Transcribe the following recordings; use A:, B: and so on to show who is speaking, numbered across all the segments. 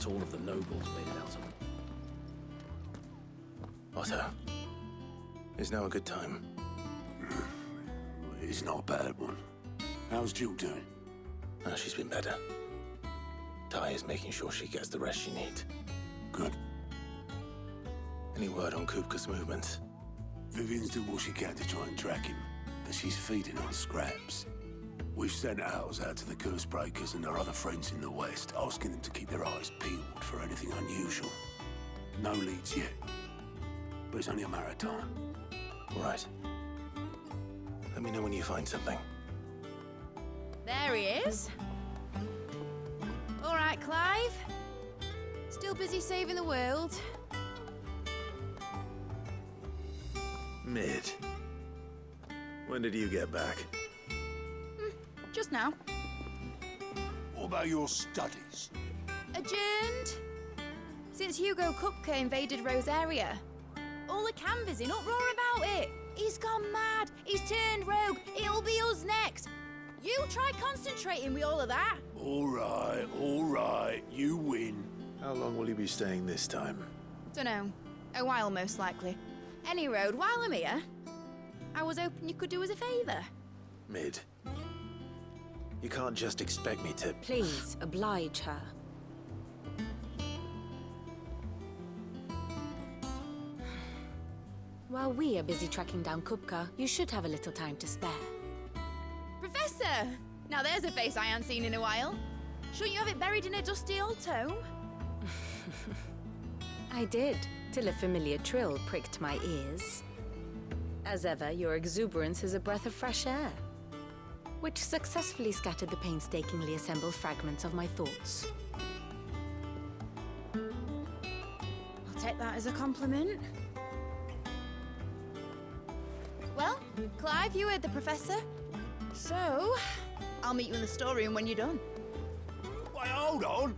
A: not all of the nobles made it out of them.
B: Otto, is now a good time?
C: It's not a bad one. How's Jill doing?
B: Oh, she's been better. Ty is making sure she gets the rest she needs.
C: Good.
B: Any word on Kupka's movements?
C: Vivian's doing what she can to try and track him, but she's feeding on scraps. We've sent ours out to the curse breakers and our other friends in the West, asking them to keep their eyes peeled for anything unusual. No leads yet, but it's only a matter of time.
B: All right. Let me know when you find something.
D: There he is. All right, Clive. Still busy saving the world.
B: Mid. When did you get back?
D: Just now.
C: What about your studies?
D: Adjourned. Since Hugo Kupka invaded Rosaria. All the canvassing in uproar about it. He's gone mad. He's turned rogue. It'll be us next. You try concentrating with all of that.
C: All right. You win.
B: How long will you be staying this time?
D: Dunno. A while, most likely. Any road, while I'm here, I was hoping you could do us a favour.
B: Mid. You can't just expect me to...
E: Please, oblige her. While we are busy tracking down Kupka, you should have a little time to spare.
D: Professor! Now there's a face I haven't seen in a while. Shouldn't you have it buried in a dusty old tome?
E: I did, till a familiar trill pricked my ears. As ever, your exuberance is a breath of fresh air, which successfully scattered the painstakingly assembled fragments of my thoughts.
D: I'll take that as a compliment. Well, Clive, you heard the professor. So, I'll meet you in the storeroom when you're done.
C: Wait, hold on.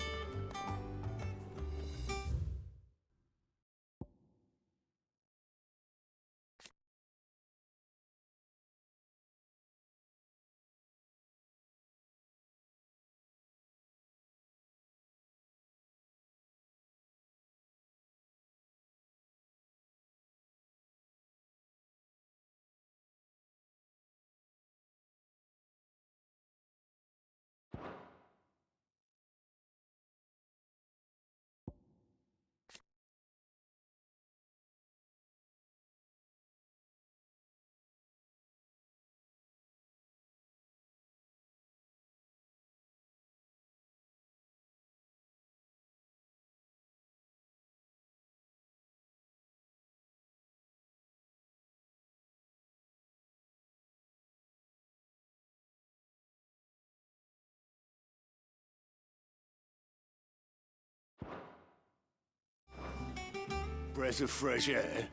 C: Breath of fresh air.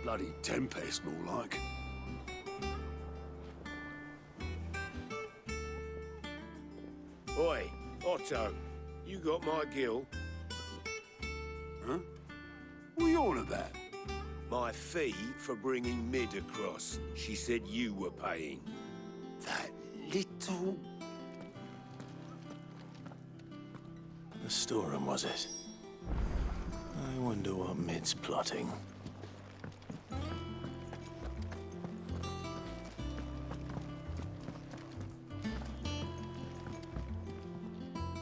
C: Bloody tempest, more like.
F: Oi, Otto, you got my gill?
C: Huh? What are you on about?
F: My fee for bringing Mid across. She said you were paying.
C: That little...
B: The storeroom, was it? I wonder what Mid's plotting.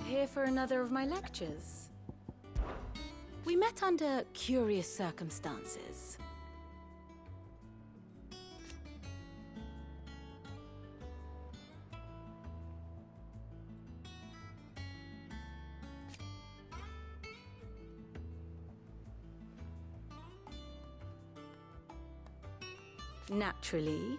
E: Here for another of my lectures. We met under curious circumstances. Naturally.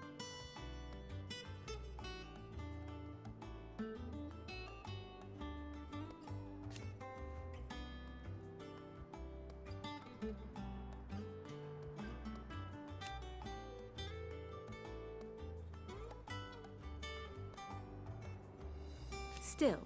E: Still.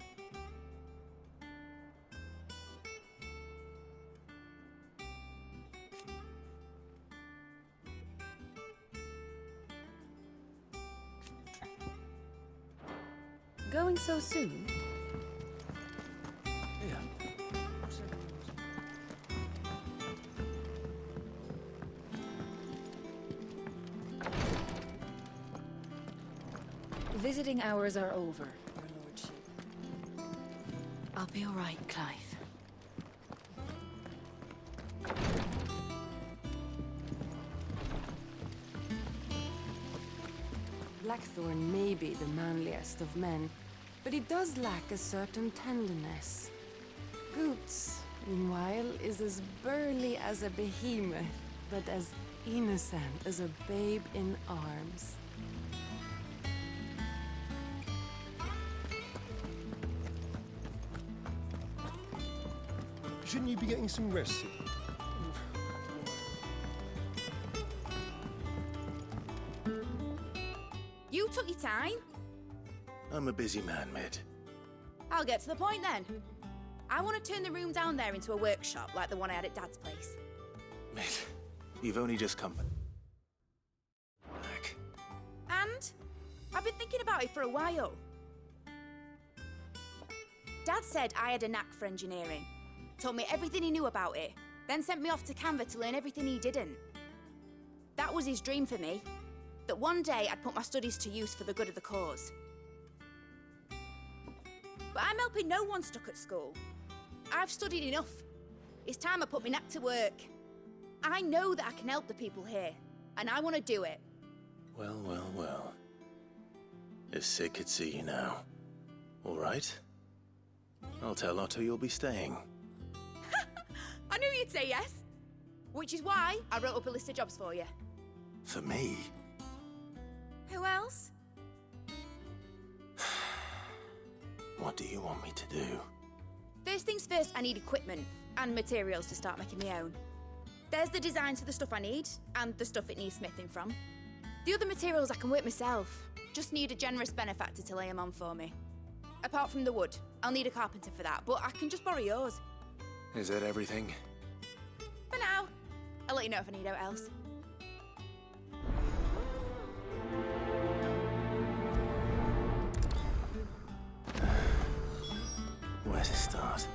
E: Going so soon?
B: Yeah.
G: Visiting hours are over, your lordship.
E: I'll be all right, Clive.
H: Blackthorn may be the manliest of men, but he does lack a certain tenderness. Goots, meanwhile, is as burly as a behemoth, but as innocent as a babe in arms.
I: Shouldn't you be getting some rest?
D: You took your time.
B: I'm a busy man, Mid.
D: I'll get to the point then. I want to turn the room down there into a workshop like the one I had at Dad's place.
B: Mid, you've only just come back.
D: And I've been thinking about it for a while. Dad said I had a knack for engineering. Told me everything he knew about it, then sent me off to Canva to learn everything he didn't. That was his dream for me, that one day I'd put my studies to use for the good of the cause. But I'm helping no one stuck at school. I've studied enough. It's time I put my knack to work. I know that I can help the people here, and I want to do it.
B: Well, well, well. If Sid could see you now. All right? I'll tell Otto you'll be staying.
D: I knew you'd say yes. Which is why I wrote up a list of jobs for you.
B: For me?
D: Who else?
B: What do you want me to do?
D: First things first, I need equipment and materials to start making my own. There's the designs for the stuff I need and the stuff it needs smithing from. The other materials I can work myself. Just need a generous benefactor to lay them on for me. Apart from the wood, I'll need a carpenter for that, but I can just borrow yours.
B: Is that everything?
D: For now. I'll let you know if I need out else.
B: Where to start?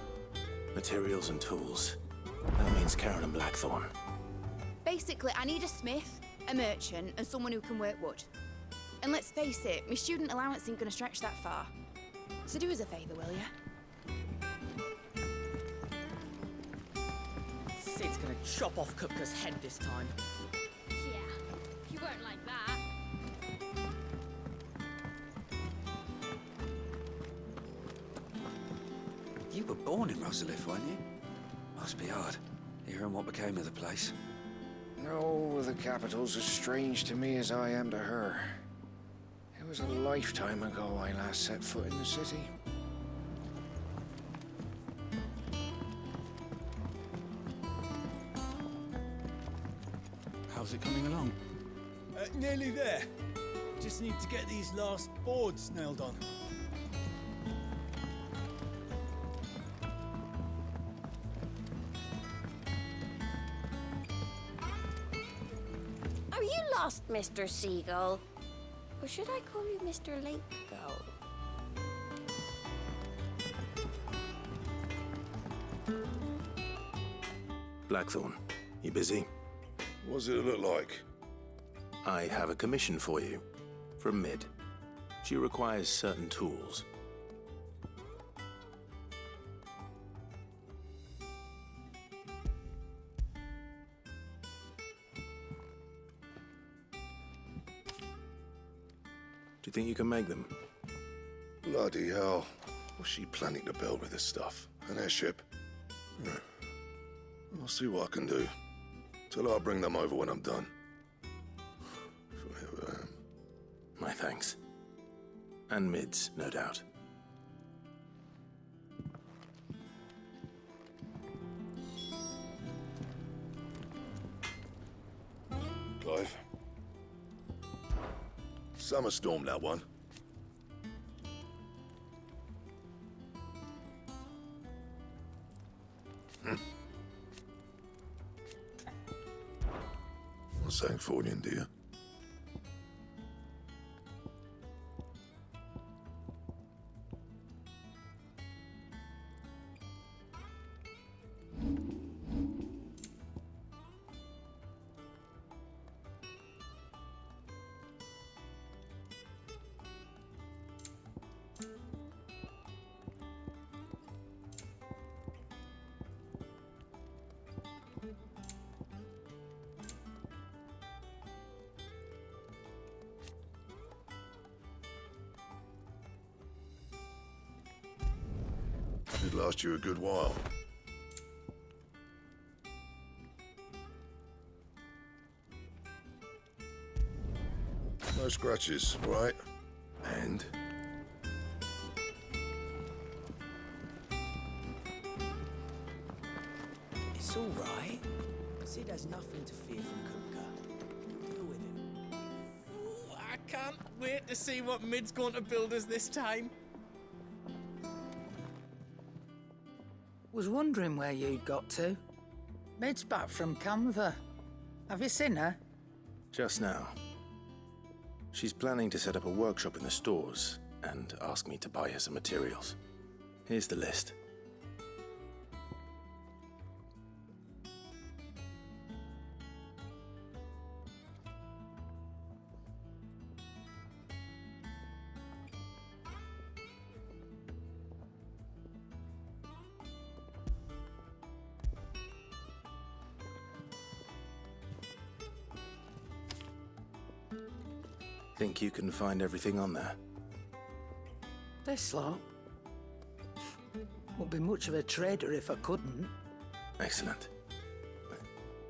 B: Materials and tools. That means Karen and Blackthorn.
D: Basically, I need a smith, a merchant, and someone who can work wood. And let's face it, my student allowance ain't gonna stretch that far. So do us a favour, will ya?
A: Sid's gonna chop off Kupka's head this time.
G: Yeah, you won't like that.
J: You were born in Rosalith, weren't you? Must be hard, hearing what became of the place.
K: No, the capital's as strange to me as I am to her. It was a lifetime ago I last set foot in the city.
J: How's it coming along?
I: Nearly there. Just need to get these last boards nailed on.
L: Are you lost, Mr. Seagull? Or should I call you Mr. Lake Gull?
B: Blackthorn, you busy?
C: What's it look like?
B: I have a commission for you. From Mid. She requires certain tools. Do you think you can make them?
C: Bloody hell. What's she planning to build with this stuff? An airship? I'll see what I can do. Tell her I'll bring them over when I'm done. Forever am.
B: My thanks. And Mid's, no doubt.
C: Clive. Summer storm, that one. What's that for you, dear?
M: Should last you a good while. No scratches, right? And?
A: It's all right. Sid has nothing to fear from Kupka. We'll deal with him. Ooh, I can't wait to see what Mid's going to build us this time.
N: Was wondering where you'd got to. Mid's back from Canva. Have you seen her?
B: Just now. She's planning to set up a workshop in the stores and ask me to buy her some materials. Here's the list. Think you can find everything on there?
N: This lot? Wouldn't be much of a trader if I couldn't.
B: Excellent.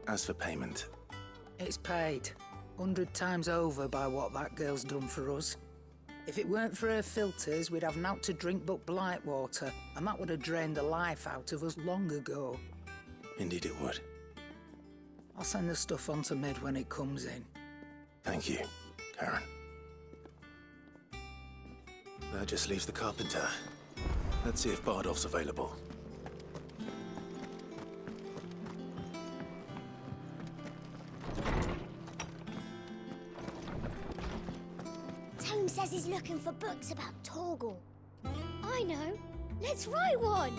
B: As for payment...
N: It's paid. 100 times over by what that girl's done for us. If it weren't for her filters, we'd have naught to drink but blight water, and that would have drained the life out of us long ago.
B: Indeed it would.
N: I'll send the stuff on to Mid when it comes in.
B: Thank you, Karen. That just leaves the carpenter. Let's see if Bardolph's available.
L: Tome says he's looking for books about Torgal. I know. Let's write one.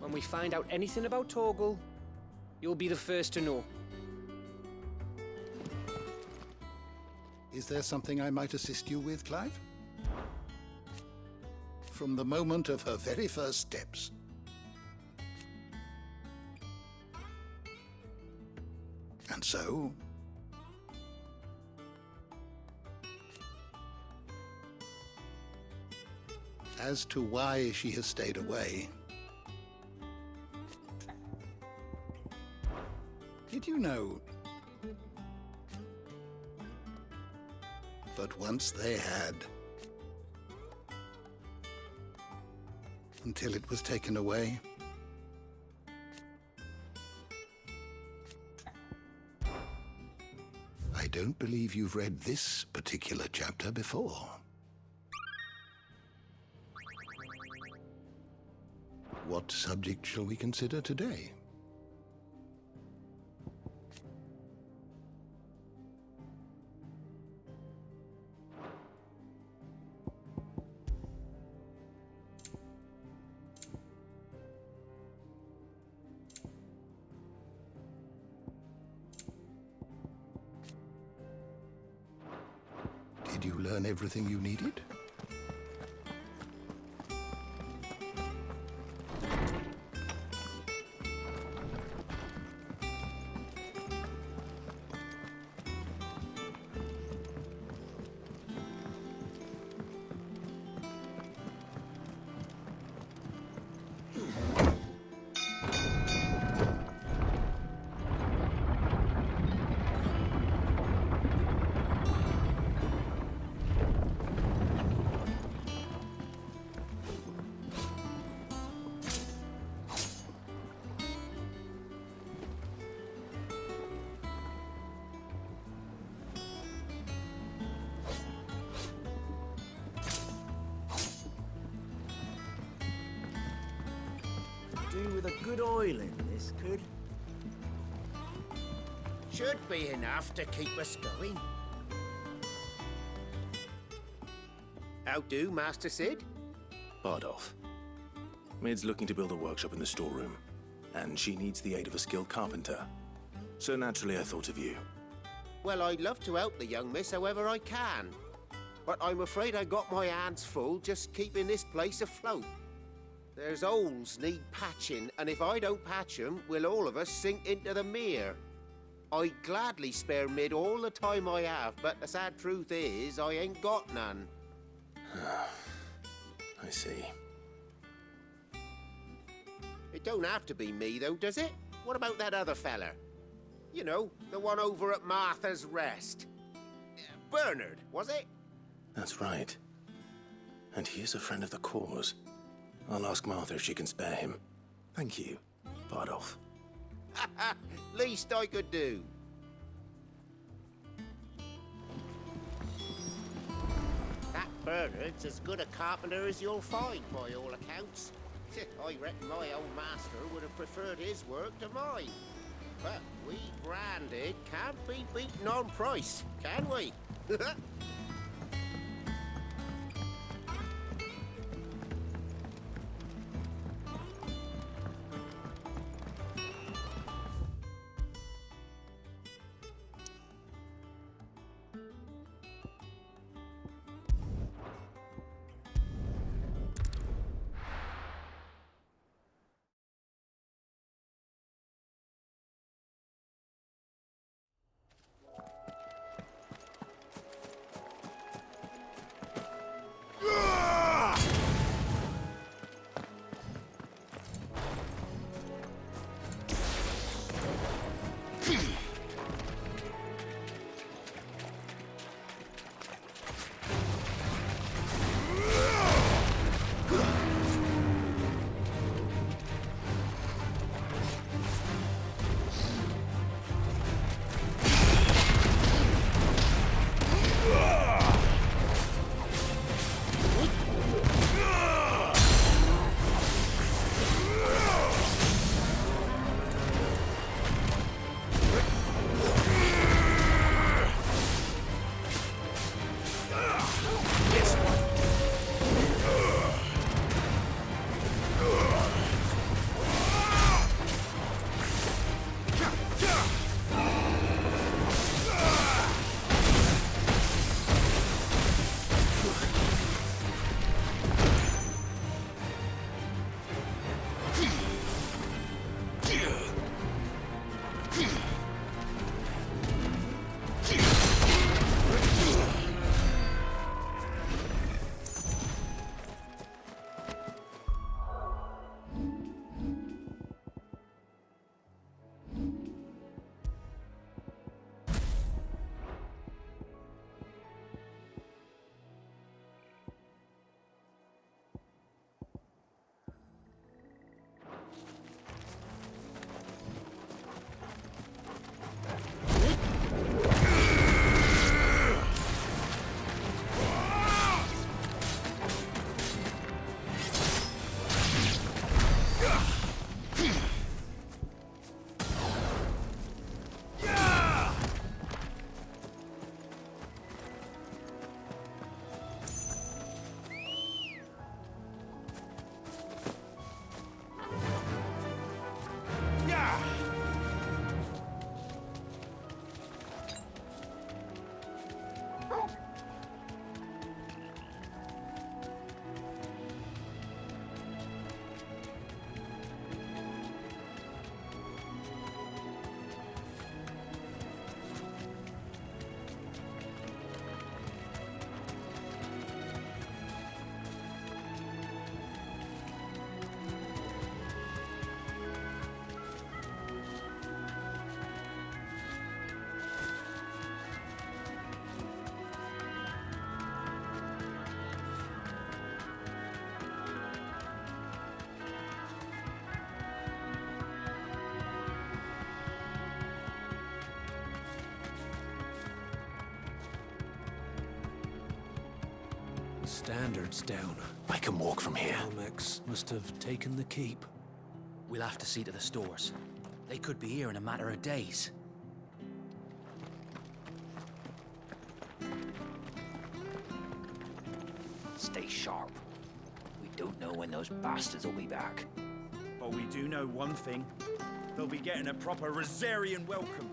O: When we find out anything about Torgal, you'll be the first to know.
P: Is there something I might assist you with, Clive? From the moment of her very first steps. And so... as to why she has stayed away... Did you know... But once they had... until it was taken away... I don't believe you've read this particular chapter before. What subject shall we consider today? Did you learn everything you needed?
Q: Do with a good oil in this, could? Should be enough to keep us going. How do, Master Sid?
B: Bardolph. Mid's looking to build a workshop in the storeroom, and she needs the aid of a skilled carpenter. So naturally I thought of you.
Q: Well, I'd love to help the young miss however I can. But I'm afraid I got my hands full just keeping this place afloat. There's holes need patching, and if I don't patch them, we'll all of us sink into the mere. I'd gladly spare Mid all the time I have, but the sad truth is, I ain't got none.
B: I see.
Q: It don't have to be me, though, does it? What about that other fella? You know, the one over at Martha's Rest. Bernard, was it?
B: That's right. And he is a friend of the cause. I'll ask Martha if she can spare him. Thank you, Bardolph.
Q: Least I could do. That Bernard's as good a carpenter as you'll find, by all accounts. I reckon my old master would have preferred his work to mine. But we branded can't be beaten on price, can we?
J: Standards down.
B: I can walk from here.
J: Almex must have taken the keep.
R: We'll have to see to the stores. They could be here in a matter of days. Stay sharp. We don't know when those bastards will be back.
S: But we do know one thing. They'll be getting a proper Rosarian welcome.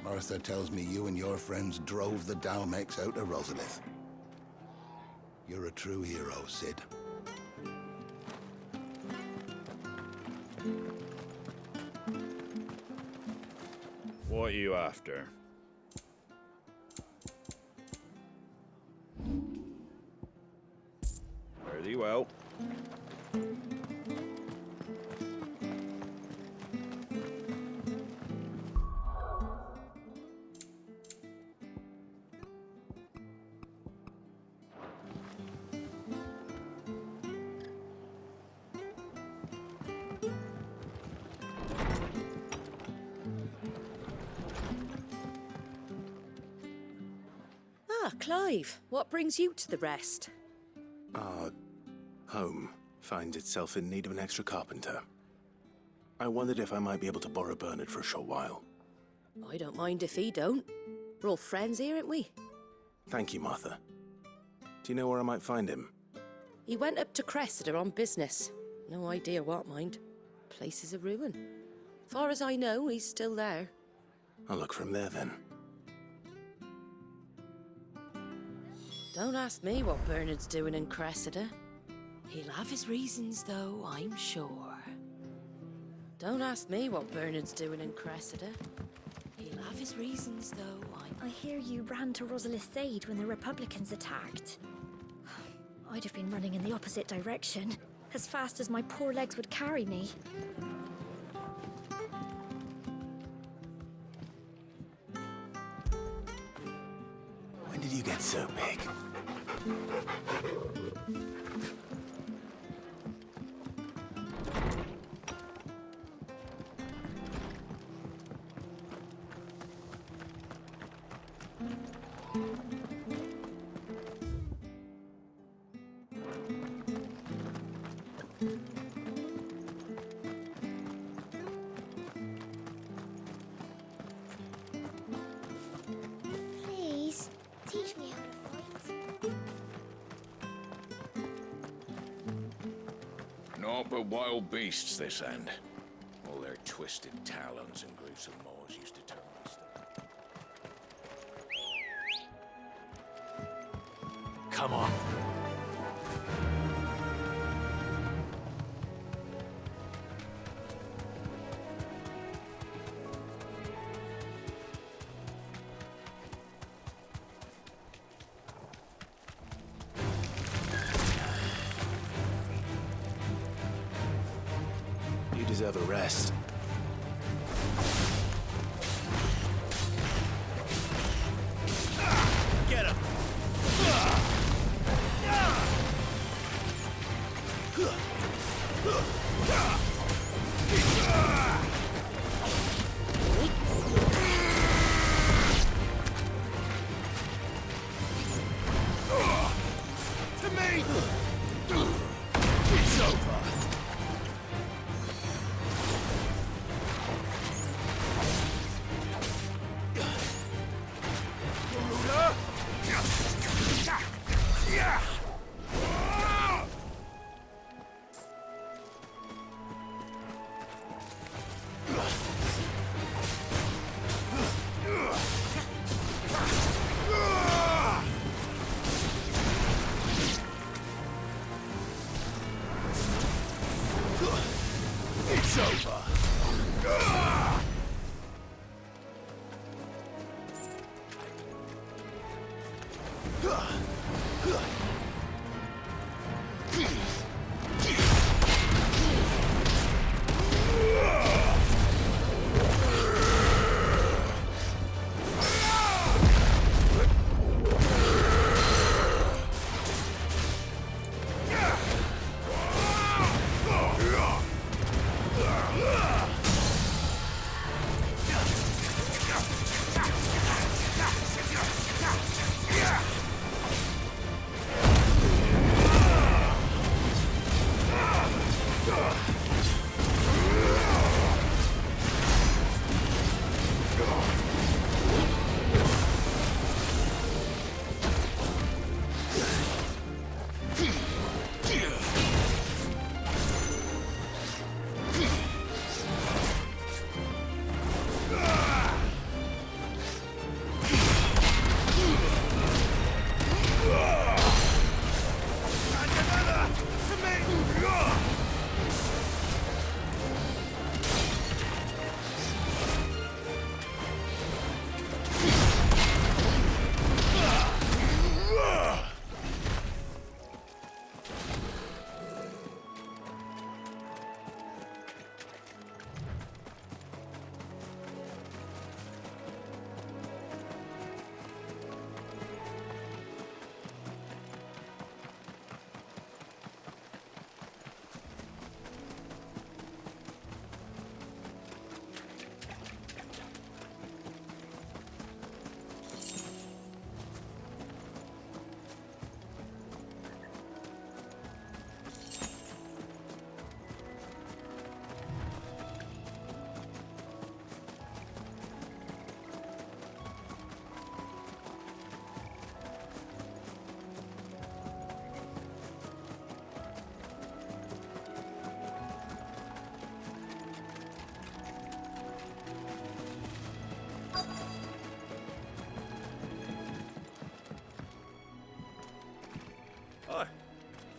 P: Martha tells me you and your friends drove the Dalmex out of Rosalith. You're a true hero, Sid.
S: What are you after? Fare thee well.
T: Ah, Clive, what brings you to the rest?
B: Our home finds itself in need of an extra carpenter. I wondered if I might be able to borrow Bernard for a short while.
T: I don't mind if he don't. We're all friends here, aren't we?
B: Thank you, Martha. Do you know where I might find him?
T: He went up to Cressida on business. No idea what, mind. Place is a ruin. Far as I know, he's still there.
B: I'll look for him there, then.
T: Don't ask me what Bernard's doing in Cressida. He'll have his reasons, though, I'm sure. Don't ask me what Bernard's doing in Cressida. He'll have his reasons, though,
L: I hear you ran to Rosalith's aid when the Republicans attacked. I'd have been running in the opposite direction, as fast as my poor legs would carry me.
B: When did you get so big?
L: Please, teach me how to fight.
R: Naught but wild beasts this end. All their twisted talons and gruesome maws used to turn my stomach.
B: Come on. You deserve a rest.
A: Get him!
F: To me! It's over! Garuda! Yeah! It's over! Yeah!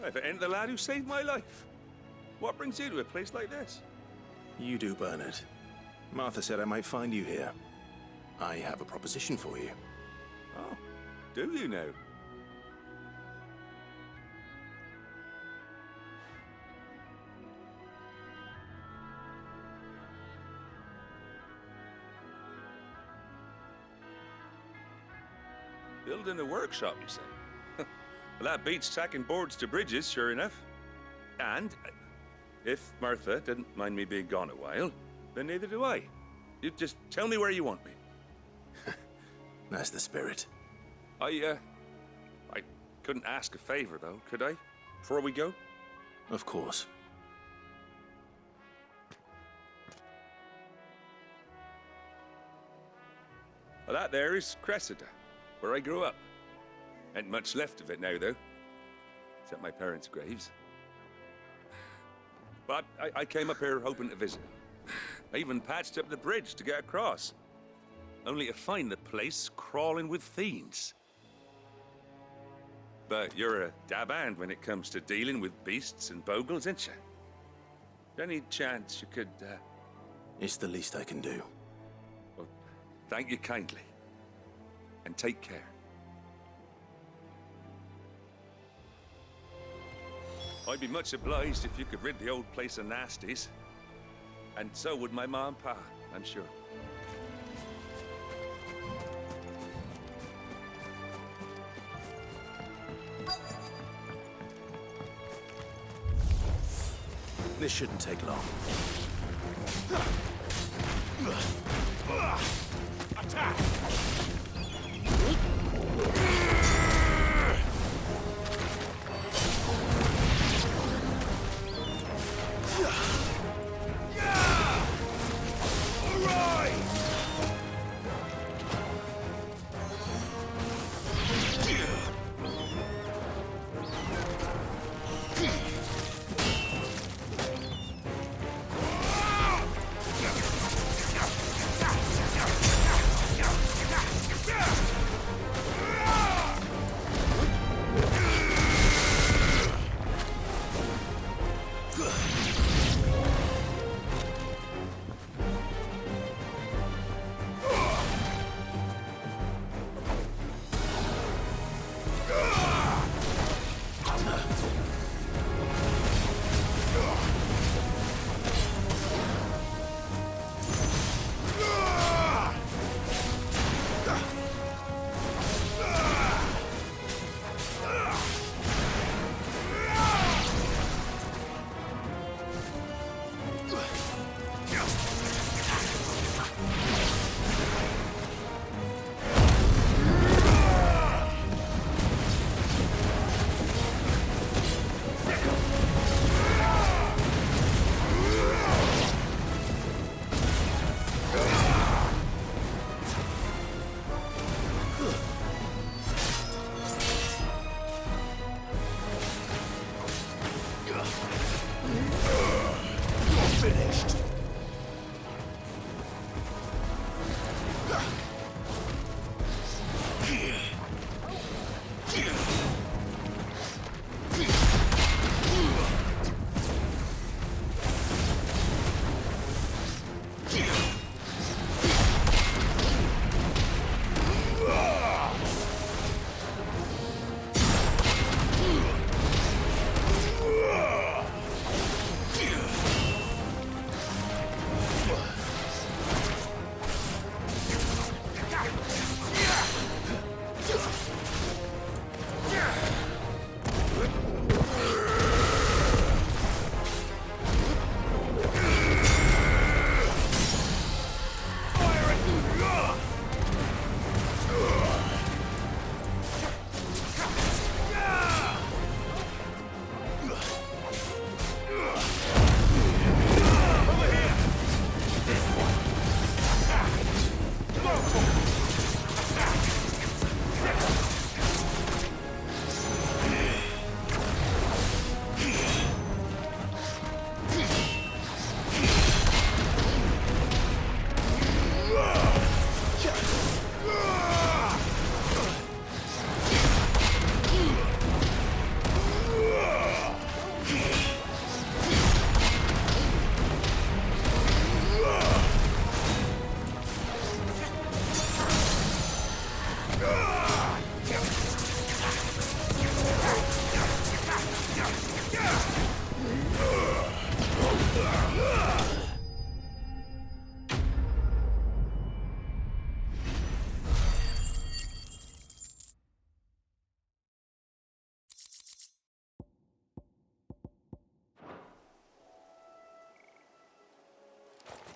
U: If it ain't the lad who saved my life. What brings you to a place like this?
B: You do, Bernard. Martha said I might find you here. I have a proposition for you.
U: Oh, do you now? Building a workshop, you say? Well, that beats tacking boards to bridges, sure enough. And if Martha didn't mind me being gone a while, then neither do I. You just tell me where you want me.
B: That's the spirit.
U: I couldn't ask a favor, though, could I? Before we go?
B: Of course.
U: Well, that there is Cressida, where I grew up. Ain't much left of it now, though. Except my parents' graves. But I came up here hoping to visit. I even patched up the bridge to get across. Only to find the place crawling with fiends. But you're a dab hand when it comes to dealing with beasts and bogles, ain't you? Any chance you could,
B: It's the least I can do.
U: Well, thank you kindly. And take care. I'd be much obliged if you could rid the old place of nasties. And so would my ma and pa, I'm sure.
B: This shouldn't take long.
C: Attack!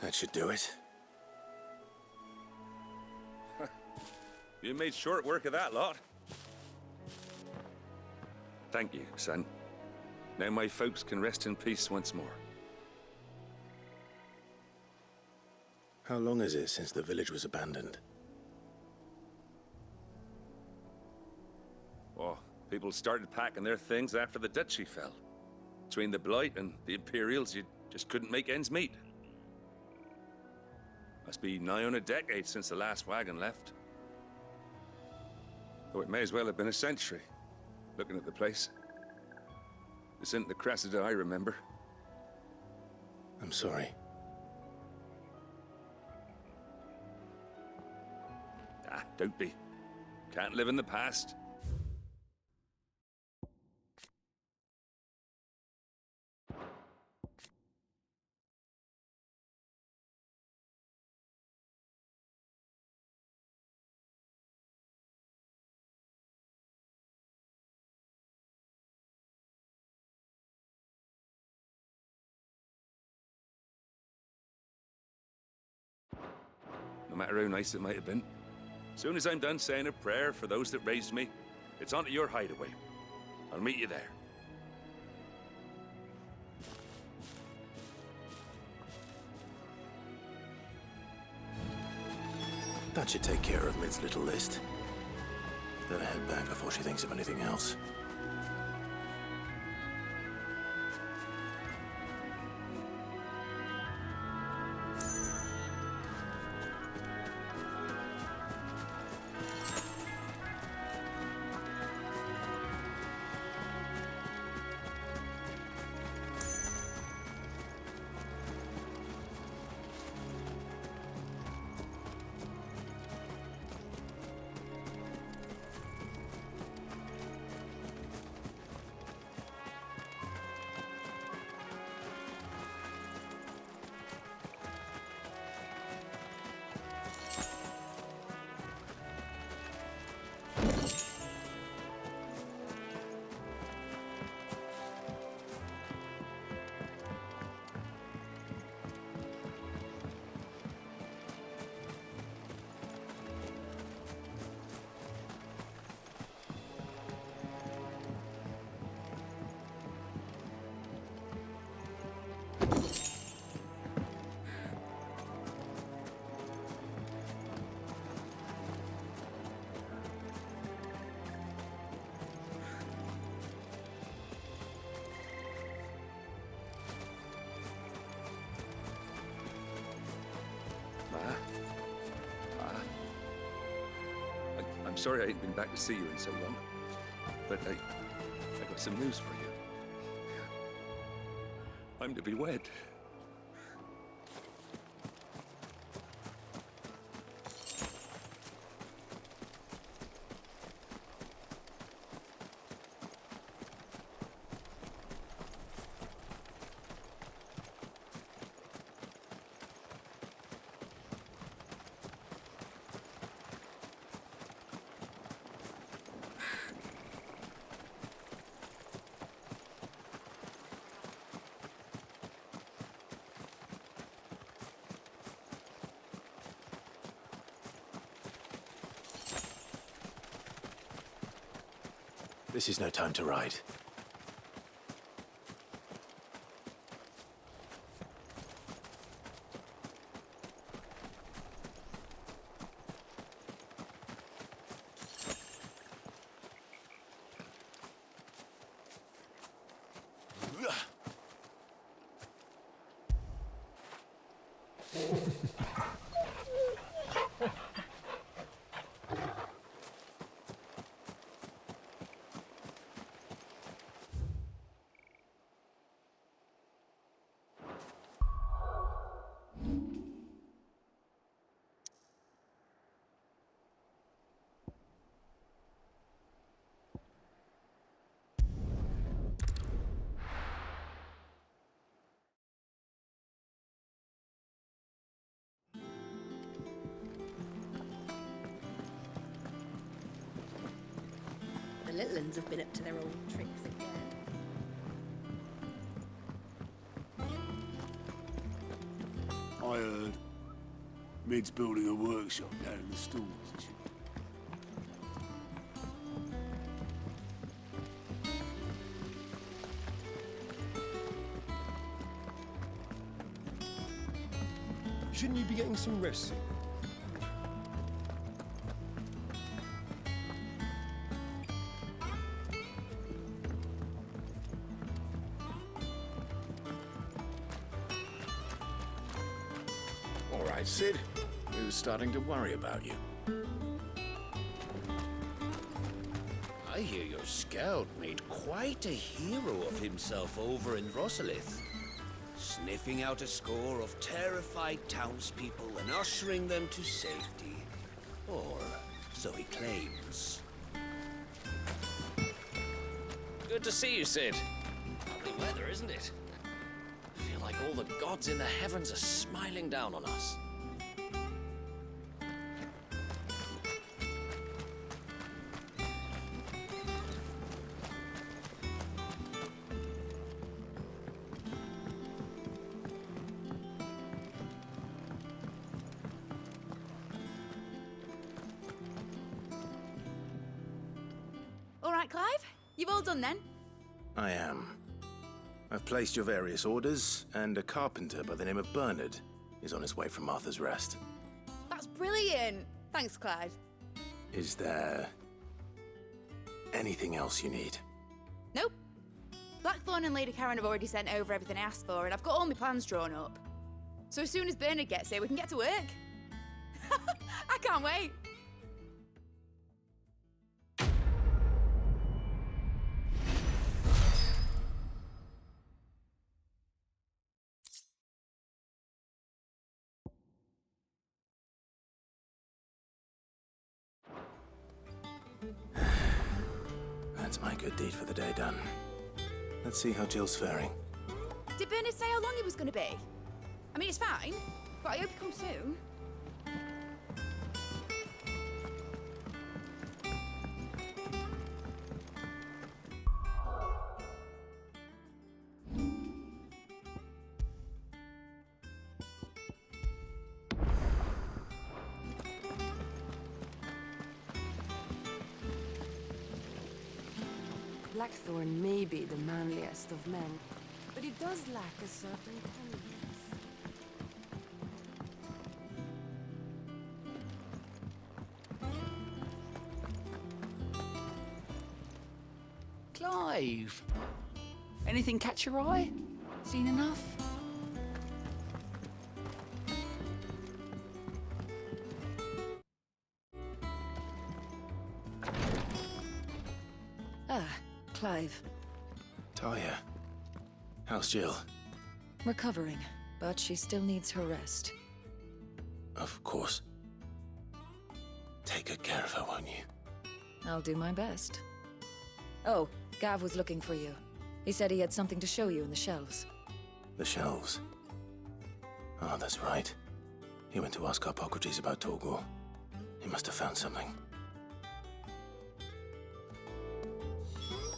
B: That should do it.
U: You made short work of that lot. Thank you, son. Now my folks can rest in peace once more.
B: How long is it since the village was abandoned?
U: Oh, people started packing their things after the duchy fell. Between the Blight and the Imperials, you just couldn't make ends meet. Must be nigh on a decade since the last wagon left. Though it may as well have been a century, looking at the place. This isn't the Cressida I remember.
B: I'm sorry.
U: Ah, don't be. Can't live in the past. No matter how nice it might have been. Soon as I'm done saying a prayer for those that raised me, it's on to your hideaway. I'll meet you there.
B: That should take care of Mid's little list. Better head back before she thinks of anything else.
U: I'm sorry I ain't been back to see you in so long, but I got some news for you. I'm to be wed.
B: This is no time to ride.
E: The little uns have been up to their old tricks again.
C: I heard. Mid's building a workshop down in the stalls.
H: Shouldn't you be getting some rest soon?
R: All right, Sid. We were starting to worry about you.
V: I hear your scout made quite a hero of himself over in Rosalith, sniffing out a score of terrified townspeople and ushering them to safety. Or so he claims.
W: Good to see you, Sid. Lovely weather, isn't it? I feel like all the gods in the heavens are smiling down on us.
D: All right, Clive? You've all done then?
B: I am. I've placed your various orders, and a carpenter by the name of Bernard is on his way from Martha's Rest.
D: That's brilliant. Thanks, Clive.
B: Is there anything else you need?
D: Nope. Blackthorn and Lady Karen have already sent over everything I asked for, and I've got all my plans drawn up. So as soon as Bernard gets here, we can get to work. I can't wait.
B: That's my good deed for the day done. Let's see how Jill's faring.
D: Did Bernard say how long he was going to be? I mean, it's fine, but I hope he comes soon.
X: Blackthorn may be the manliest of men, but he does lack a certain tenderness.
J: Clive! Anything catch your eye? Seen enough?
X: Ah, Clive.
B: Talia, how's Jill?
X: Recovering, but she still needs her rest.
B: Of course. Take good care of her, won't you?
X: I'll do my best. Oh, Gav was looking for you. He said he had something to show you in the shelves.
B: The shelves. Oh, that's right. He went to ask Hippocrates about Torgor. He must have found something.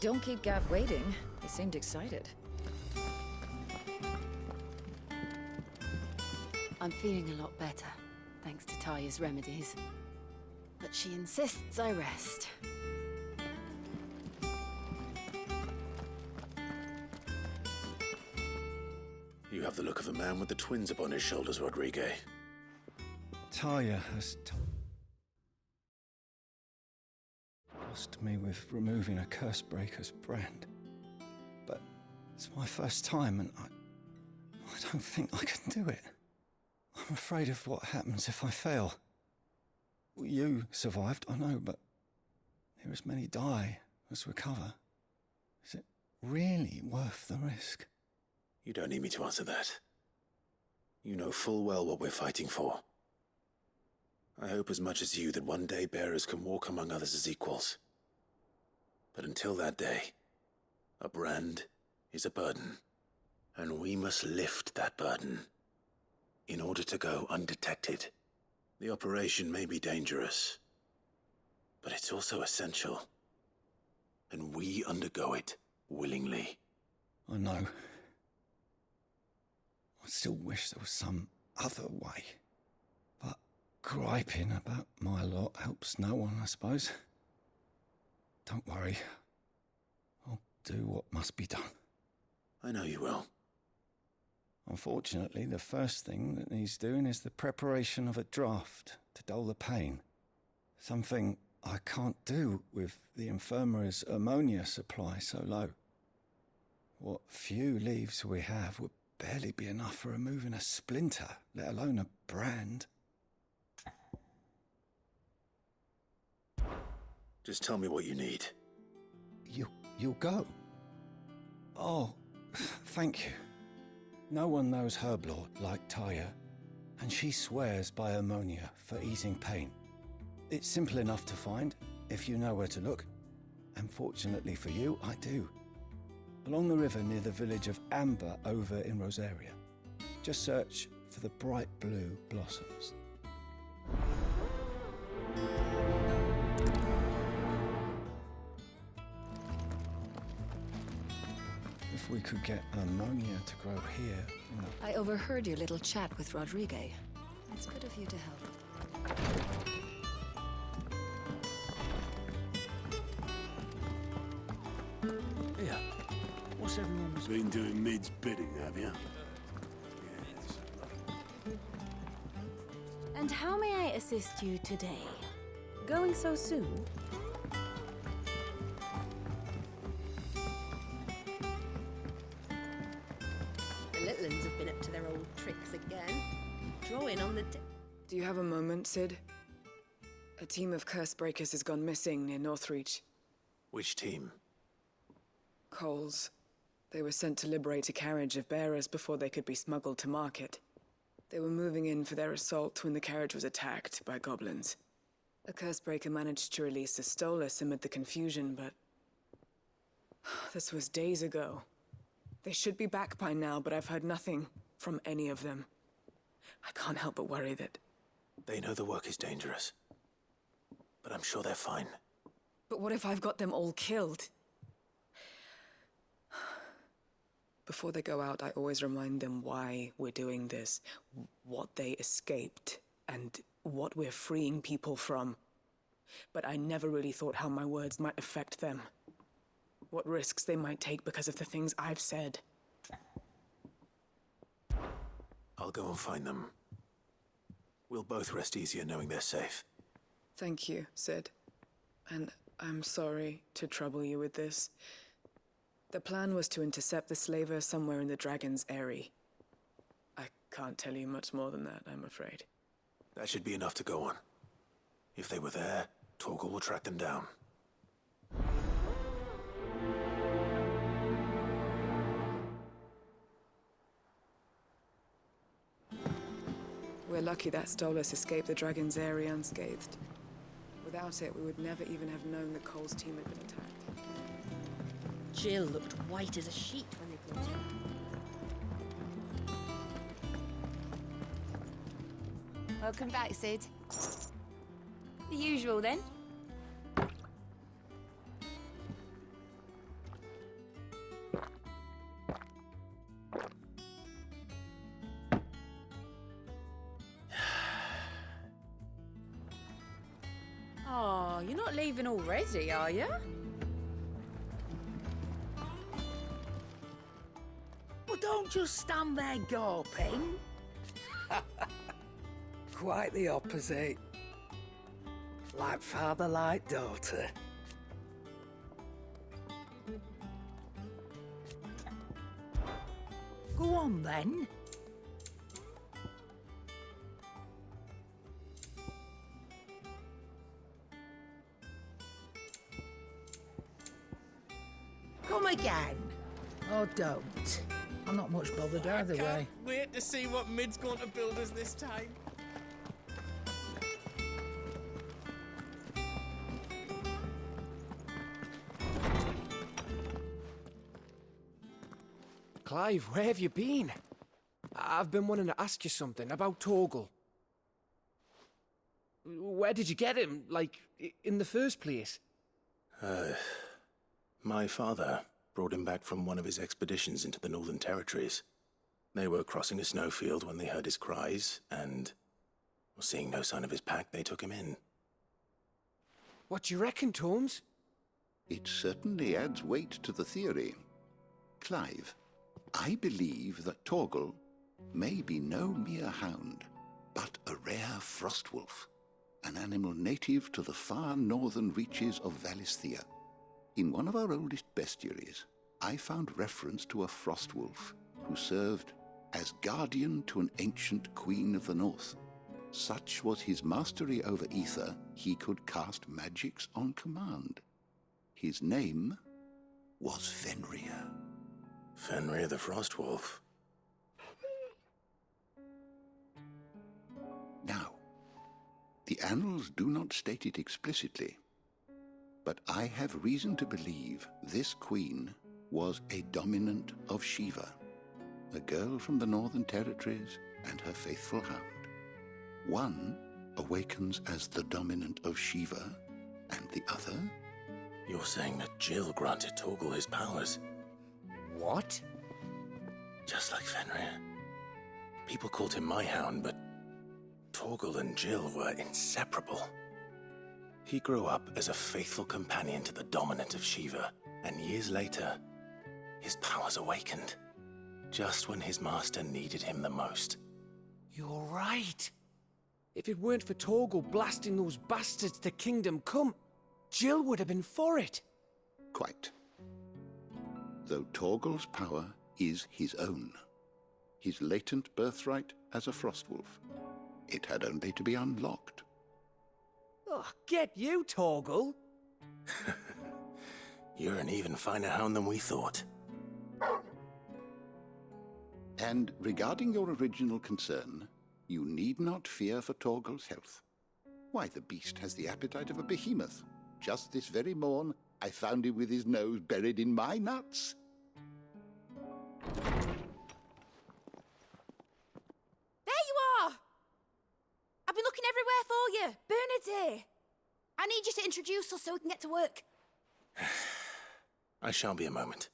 X: Don't keep Gav waiting. He seemed excited. I'm feeling a lot better, thanks to Talia's remedies. But she insists I rest.
B: You have the look of a man with the twins upon his shoulders, Rodrigue.
H: Talia has tasked me with removing a Cursebreaker's brand. But it's my first time, and I don't think I can do it. I'm afraid of what happens if I fail. You survived, I know, but near as many die as recover. Is it really worth the risk?
B: You don't need me to answer that. You know full well what we're fighting for. I hope as much as you that one day bearers can walk among others as equals. But until that day, a brand is a burden, and we must lift that burden in order to go undetected. The operation may be dangerous, but it's also essential, and we undergo it willingly.
H: I know. I still wish there was some other way. But griping about my lot helps no one, I suppose. Don't worry. I'll do what must be done.
B: I know you will.
H: Unfortunately, the first thing that needs doing is the preparation of a draft to dull the pain. Something I can't do with the infirmary's ammonia supply so low. What few leaves we have would barely be enough for removing a splinter, let alone a brand.
B: Just tell me what you need.
H: You'll go? Oh, thank you. No one knows Herblord like Taya, and she swears by ammonia for easing pain. It's simple enough to find, if you know where to look. And fortunately for you, I do. Along the river near the village of Amber over in Rosaria. Just search for the bright blue blossoms. If we could get ammonia to grow here in the...
X: I overheard your little chat with Rodrigue. It's good of you to help.
C: Yeah. What's everyone's been doing Mid's bidding, have you?
G: And how may I assist you today? Going so soon?
E: The little uns have been up to their old tricks again. Drawing on the...
I: Do you have a moment, Sid? A team of curse breakers has gone missing near Northreach.
B: Which team?
I: Coles. They were sent to liberate a carriage of bearers before they could be smuggled to market. They were moving in for their assault when the carriage was attacked by goblins. A curse breaker managed to release a Stolas amid the confusion, but... this was days ago. They should be back by now, but I've heard nothing from any of them. I can't help but worry that...
B: They know the work is dangerous. But I'm sure they're fine.
I: But what if I've got them all killed? Before they go out, I always remind them why we're doing this, what they escaped, and what we're freeing people from. But I never really thought how my words might affect them. What risks they might take because of the things I've said.
B: I'll go and find them. We'll both rest easier knowing they're safe.
I: Thank you, Sid. And I'm sorry to trouble you with this. The plan was to intercept the slaver somewhere in the Dragon's Eyrie. I can't tell you much more than that, I'm afraid.
B: That should be enough to go on. If they were there, Torgal will track them down.
I: We're lucky that Stolas escaped the Dragon's Eyrie unscathed. Without it, we would never even have known the Cole's team had been attacked.
E: Jill looked white as a sheet when they brought her.
D: Welcome back, Sid. The usual, then.
G: Oh, you're not leaving already, are you?
N: Well, don't just stand there gawping. Quite the opposite. Like father, like daughter. Go on, then. Come again. Or don't. I'm not much bothered either way.
A: Wait to see what Mid's going to build us this time.
O: Clive, where have you been? I've been wanting to ask you something about Torgal. Where did you get him, like, in the first place?
B: My father brought him back from one of his expeditions into the Northern Territories. They were crossing a snowfield when they heard his cries, and, seeing no sign of his pack, they took him in.
O: What do you reckon, Torms?
K: It certainly adds weight to the theory. Clive, I believe that Torgal may be no mere hound, but a rare frostwolf, an animal native to the far northern reaches of Valisthea. In one of our oldest bestiaries, I found reference to a frostwolf who served as guardian to an ancient queen of the north. Such was his mastery over ether, he could cast magics on command. His name was Fenrir.
B: Fenrir the Frostwolf.
K: Now, the annals do not state it explicitly, but I have reason to believe this queen was a dominant of Shiva, a girl from the Northern Territories and her faithful hound. One awakens as the dominant of Shiva, and the other?
B: You're saying that Jill granted Torgal his powers?
O: What?
B: Just like Fenrir. People called him my hound, but Torgal and Jill were inseparable. He grew up as a faithful companion to the dominant of Shiva, and years later, his powers awakened, just when his master needed him the most.
O: You're right. If it weren't for Torgal blasting those bastards to Kingdom Come, Jill would have been for it.
K: Quite. Though Torgal's power is his own, his latent birthright as a Frostwolf. It had only to be unlocked.
O: Oh, get you, Torgal!
B: You're an even finer hound than we thought.
K: And regarding your original concern, you need not fear for Torgal's health. Why, the beast has the appetite of a behemoth. Just this very morn, I found him with his nose buried in my nuts.
D: There you are! I've been looking everywhere for you. Bernard's here. I need you to introduce us so we can get to work.
B: I shan't be a moment.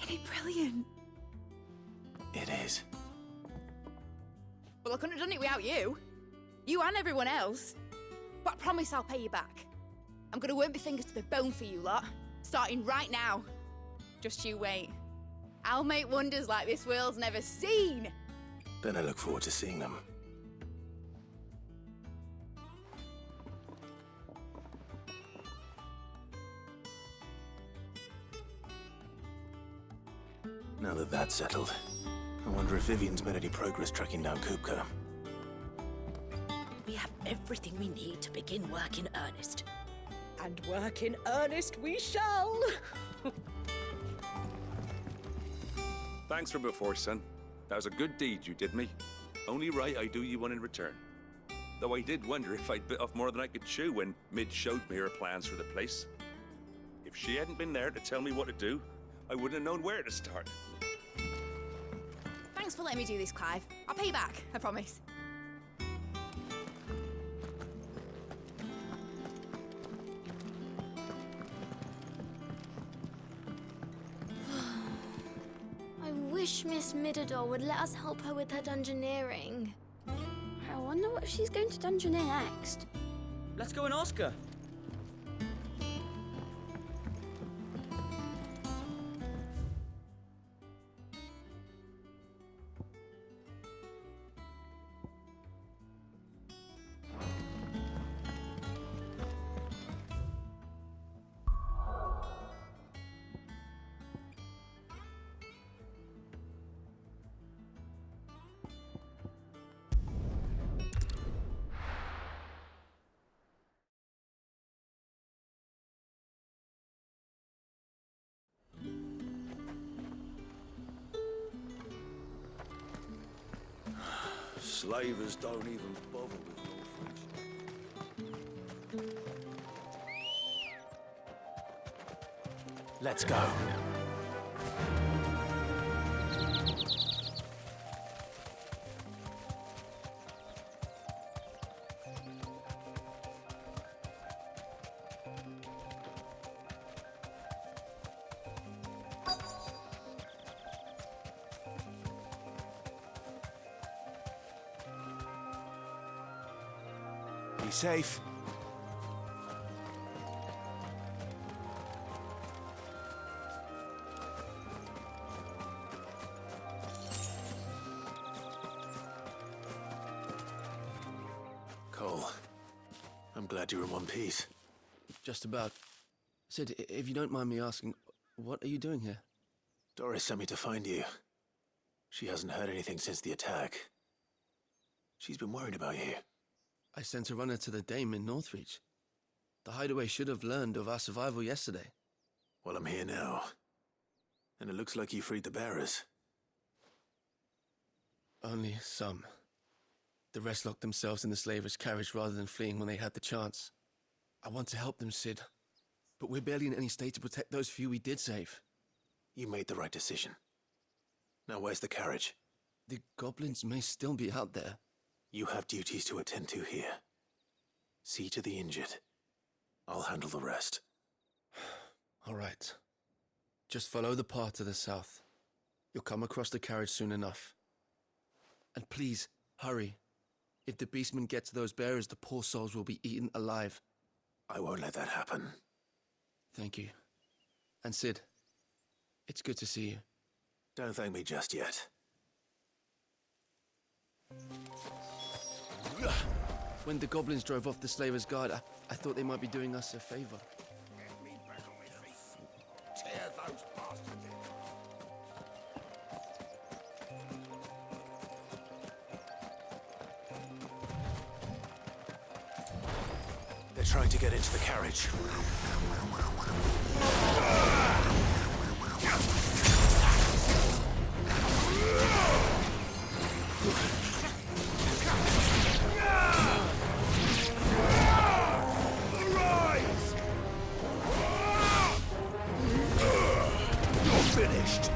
D: Isn't it brilliant?
B: It is.
D: Well, I couldn't have done it without you. You and everyone else. But I promise I'll pay you back. I'm gonna work my fingers to the bone for you lot, starting right now. Just you wait. I'll make wonders like this world's never seen.
B: Then I look forward to seeing them. Now that that's settled, I wonder if Vivian's made any progress tracking down Kupka.
T: We have everything we need to begin work in earnest.
M: And work in earnest we shall!
U: Thanks for before, son. That was a good deed you did me. Only right I do you one in return. Though I did wonder if I'd bit off more than I could chew when Mid showed me her plans for the place. If she hadn't been there to tell me what to do, I wouldn't have known where to start.
D: Thanks for letting me do this, Clive. I'll pay you back, I promise.
L: I wish Miss Midador would let us help her with her dungeoneering. I wonder what she's going to dungeoneer next.
S: Let's go and ask her.
C: Slavers don't even bother with Northridge.
B: Let's go.
C: Be safe.
B: Cole, I'm glad you're in one piece.
O: Just about. Sid, if you don't mind me asking, what are you doing here?
B: Doris sent me to find you. She hasn't heard anything since the attack. She's been worried about you.
O: I sent a runner to the Dame in Northreach. The hideaway should have learned of our survival yesterday.
B: Well, I'm here now. And it looks like you freed the bearers.
O: Only some. The rest locked themselves in the slavers' carriage rather than fleeing when they had the chance. I want to help them, Sid. But we're barely in any state to protect those few we did save.
B: You made the right decision. Now where's the carriage?
O: The goblins may still be out there.
B: You have duties to attend to here. See to the injured. I'll handle the rest.
O: All right. Just follow the path to the south. You'll come across the carriage soon enough. And please, hurry. If the beastmen get to those bearers, the poor souls will be eaten alive.
B: I won't let that happen.
O: Thank you. And Sid, it's good to see you.
B: Don't thank me just yet.
O: When the goblins drove off the slavers' guard, I thought they might be doing us a favor.
C: Tear those bastards
B: They're trying to get into the carriage.
C: finished.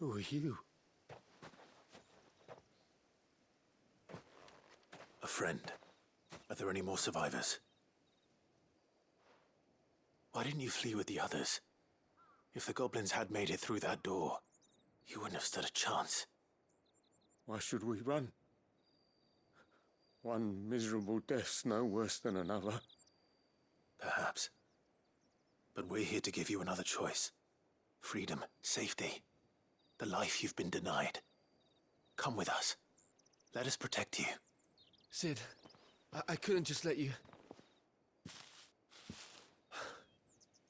C: Who are you?
B: A friend. Are there any more survivors? Why didn't you flee with the others? If the goblins had made it through that door, you wouldn't have stood a chance.
C: Why should we run? One miserable death's no worse than another.
B: Perhaps. But we're here to give you another choice. Freedom, safety, the life you've been denied. Come with us. Let us protect you.
O: Sid, I couldn't just let you...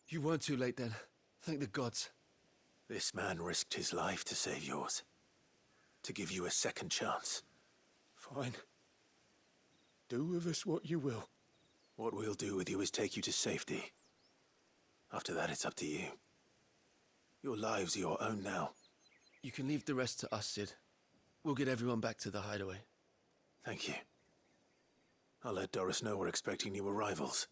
O: You weren't too late then. Thank the gods.
B: This man risked his life to save yours. To give you a second chance.
C: Fine. Do with us what you will.
B: What we'll do with you is take you to safety. After that, it's up to you. Your lives are your own now.
O: You can leave the rest to us, Sid. We'll get everyone back to the hideaway.
B: Thank you. I'll let Doris know we're expecting new arrivals.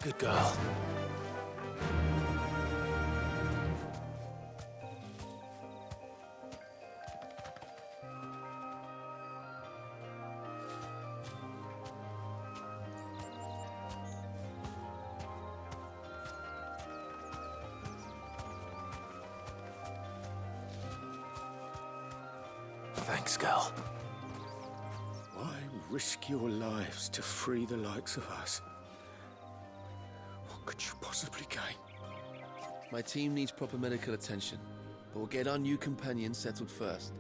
B: Good girl. Thanks, girl.
C: Why risk your lives to free the likes of us? What could you possibly gain?
O: My team needs proper medical attention, but we'll get our new companion settled first.